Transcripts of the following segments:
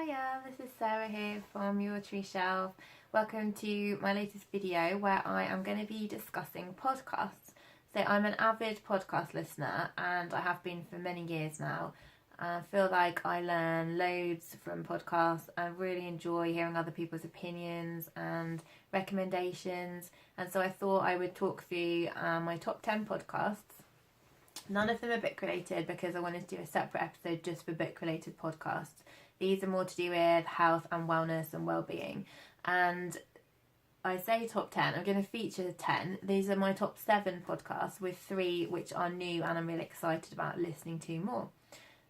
Hiya, this is Sarah here from Your Tree Shelf. Welcome to my latest video where I am going to be discussing podcasts. So I'm an avid podcast listener and I have been for many years now. I feel like I learn loads from podcasts. I really enjoy hearing other people's opinions and recommendations, and so I thought I would talk through my top 10 podcasts. None of them are book related because I wanted to do a separate episode just for book related podcasts. These are more to do with health and wellness and well-being. And I say top 10, I'm going to feature 10. These are my top 7 podcasts with 3 which are new and I'm really excited about listening to more.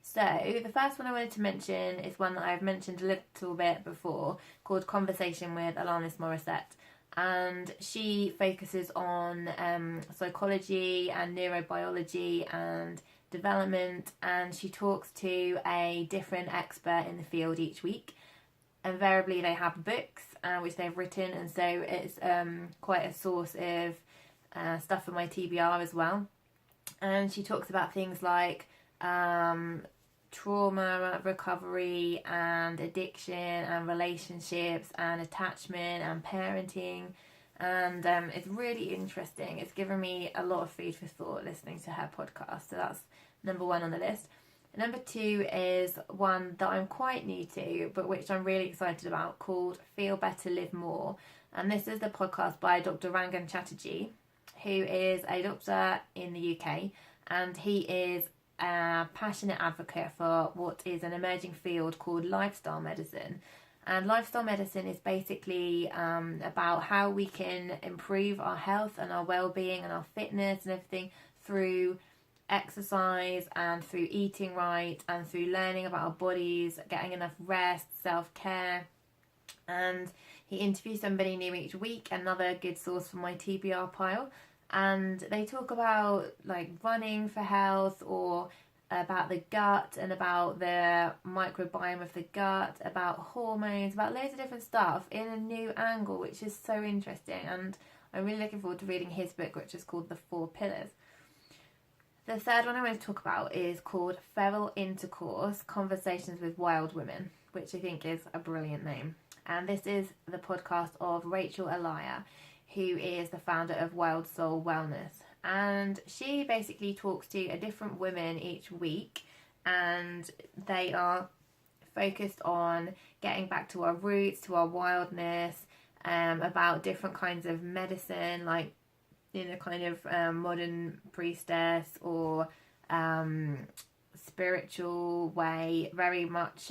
So the first one I wanted to mention is one that I've mentioned a little bit before, called Conversation with Alanis Morissette. And she focuses on psychology and neurobiology and development, and she talks to a different expert in the field each week. Invariably they have books which they've written, and so it's quite a source of stuff for my TBR as well. And she talks about things like trauma recovery and addiction and relationships and attachment and parenting, and it's really interesting. It's given me a lot of food for thought listening to her podcast, so that's number 1 on the list. Number 2 is one that I'm quite new to but which I'm really excited about, called Feel Better Live More, and this is the podcast by Dr. Rangan Chatterjee, who is a doctor in the UK, and he is a passionate advocate for what is an emerging field called lifestyle medicine. And lifestyle medicine is basically about how we can improve our health and our well-being and our fitness and everything through exercise and through eating right and through learning about our bodies, getting enough rest, self-care. And he interviews somebody new each week, another good source for my TBR pile. And they talk about like running for health, or about the gut and about the microbiome of the gut, about hormones, about loads of different stuff in a new angle, which is so interesting. And I'm really looking forward to reading his book, which is called The 4 Pillars. The third one I want to talk about is called Feral Intercourse, Conversations with Wild Women, which I think is a brilliant name. And this is the podcast of Rachel Elia, who is the founder of Wild Soul Wellness. And she basically talks to a different woman each week, and they are focused on getting back to our roots, to our wildness, about different kinds of medicine, like in a kind of modern priestess or spiritual way, very much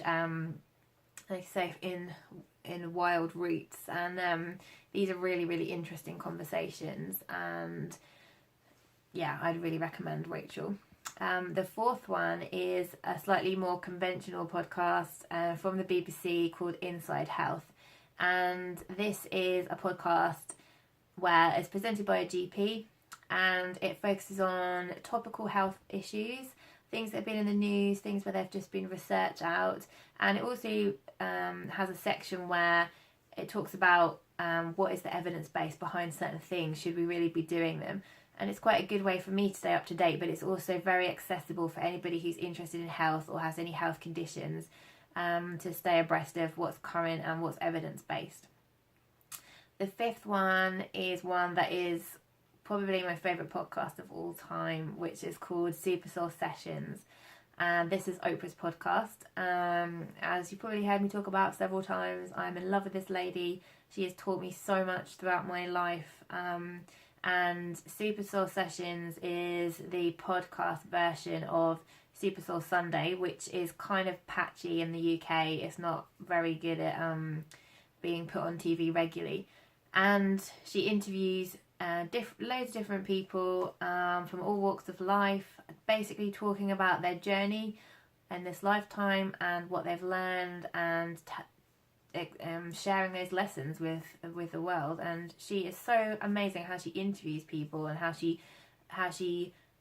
like say in wild roots. And these are really, really interesting conversations, and yeah, I'd really recommend Rachel. The fourth one is a slightly more conventional podcast from the BBC called Inside Health, and this is a podcast where it's presented by a GP, and it focuses on topical health issues, things that have been in the news, things where they've just been researched out. And it also has a section where it talks about what is the evidence base behind certain things, should we really be doing them. And it's quite a good way for me to stay up to date, but it's also very accessible for anybody who's interested in health or has any health conditions, to stay abreast of what's current and what's evidence based. The fifth one is one that is probably my favourite podcast of all time, which is called Super Soul Sessions. And this is Oprah's podcast. As you probably heard me talk about several times, I'm in love with this lady. She has taught me so much throughout my life. And Super Soul Sessions is the podcast version of Super Soul Sunday, which is kind of patchy in the UK. It's not very good at being put on TV regularly. And she interviews loads of different people from all walks of life, basically talking about their journey in this lifetime and what they've learned, and sharing those lessons with the world. And she is so amazing how she interviews people and how she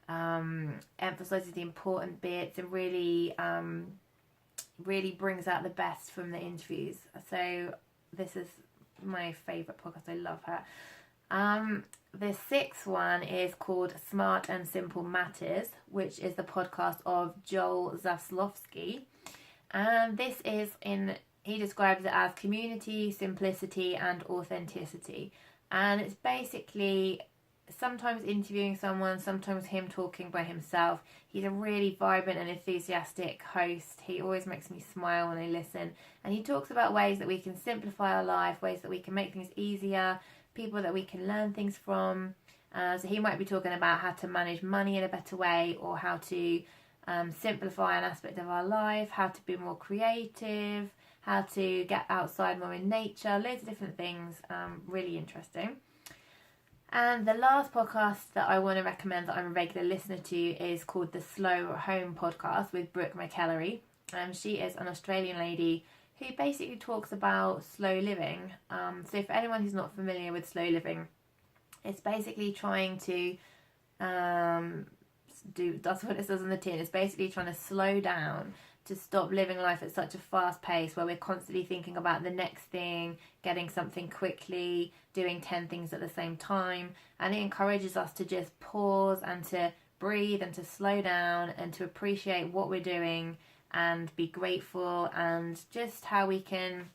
emphasizes the important bits and really brings out the best from the interviews. So this is my favourite podcast. I love her. The sixth one is called SMARTAND SIMPLE MATTERS, which is the podcast of Joel Zaslofsky. And this is in he describes it as community, simplicity, and authenticity. And it's basically sometimes interviewing someone, sometimes him talking by himself. He's a really vibrant and enthusiastic host. He always makes me smile when I listen. And he talks about ways that we can simplify our life, ways that we can make things easier, people that we can learn things from. So he might be talking about how to manage money in a better way, or how to simplify an aspect of our life, how to be more creative, how to get outside more in nature, loads of different things. Really interesting. And the last podcast that I want to recommend that I'm a regular listener to is called the Slow Home Podcast with Brooke McEllery. She is an Australian lady who basically talks about slow living. So for anyone who's not familiar with slow living, it's basically trying to that's what it says on the tin. It's basically trying to slow down, to stop living life at such a fast pace where we're constantly thinking about the next thing, getting something quickly, doing 10 things at the same time. And it encourages us to just pause and to breathe and to slow down and to appreciate what we're doing and be grateful, and just how we can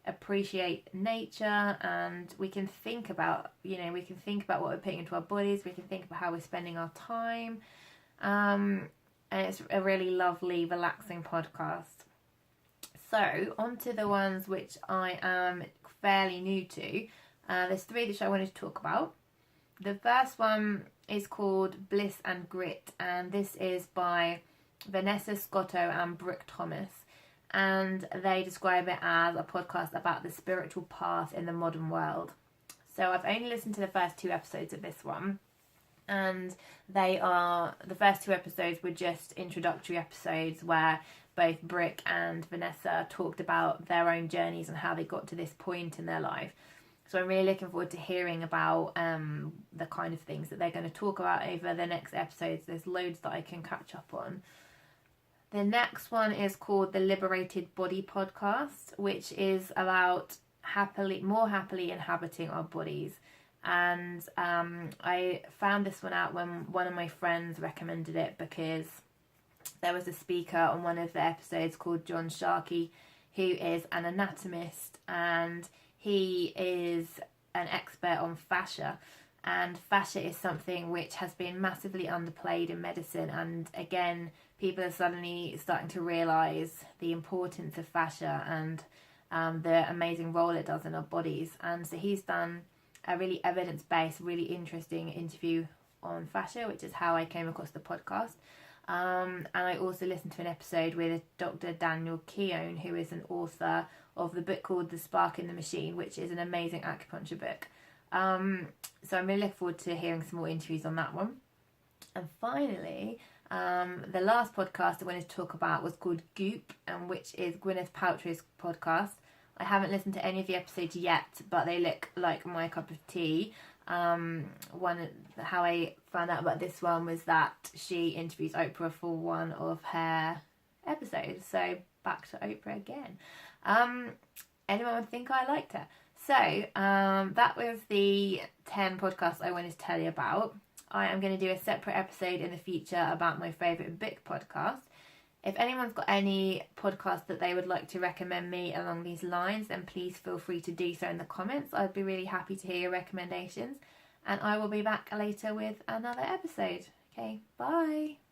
appreciate nature, and we can think about, what we're putting into our bodies, we can think about how we're spending our time. And it's a really lovely, relaxing podcast. So, on to the ones which I am fairly new to. There's 3 which I wanted to talk about. The first one is called Bliss and Grit, and this is by Vanessa Scotto and Brooke Thomas. And they describe it as a podcast about the spiritual path in the modern world. So I've only listened to the first 2 episodes of this one. And the first 2 episodes were just introductory episodes where both Brooke and Vanessa talked about their own journeys and how they got to this point in their life. So I'm really looking forward to hearing about the kind of things that they're going to talk about over the next episodes. There's loads that I can catch up on. The next one is called the Liberated Body Podcast, which is about more happily inhabiting our bodies. And I found this one out when one of my friends recommended it, because there was a speaker on one of the episodes called John Sharkey, who is an anatomist, and he is an expert on fascia. And fascia is something which has been massively underplayed in medicine, and again, people are suddenly starting to realise the importance of fascia and the amazing role it does in our bodies. And so he's done a really evidence-based, really interesting interview on fascia, which is how I came across the podcast. And I also listened to an episode with Dr. Daniel Keown, who is an author of the book called The Spark in the Machine, which is an amazing acupuncture book. So I'm really looking forward to hearing some more interviews on that one. And finally, the last podcast I wanted to talk about was called Goop, and which is Gwyneth Paltrow's podcast. I haven't listened to any of the episodes yet, but they look like my cup of tea. How I found out about this one was that she interviews Oprah for one of her episodes. So back to Oprah again. Anyone would think I liked her. So that was the 10 podcasts I wanted to tell you about. I am going to do a separate episode in the future about my favourite book podcast. If anyone's got any podcasts that they would like to recommend me along these lines, then please feel free to do so in the comments. I'd be really happy to hear your recommendations. And I will be back later with another episode. Okay, bye.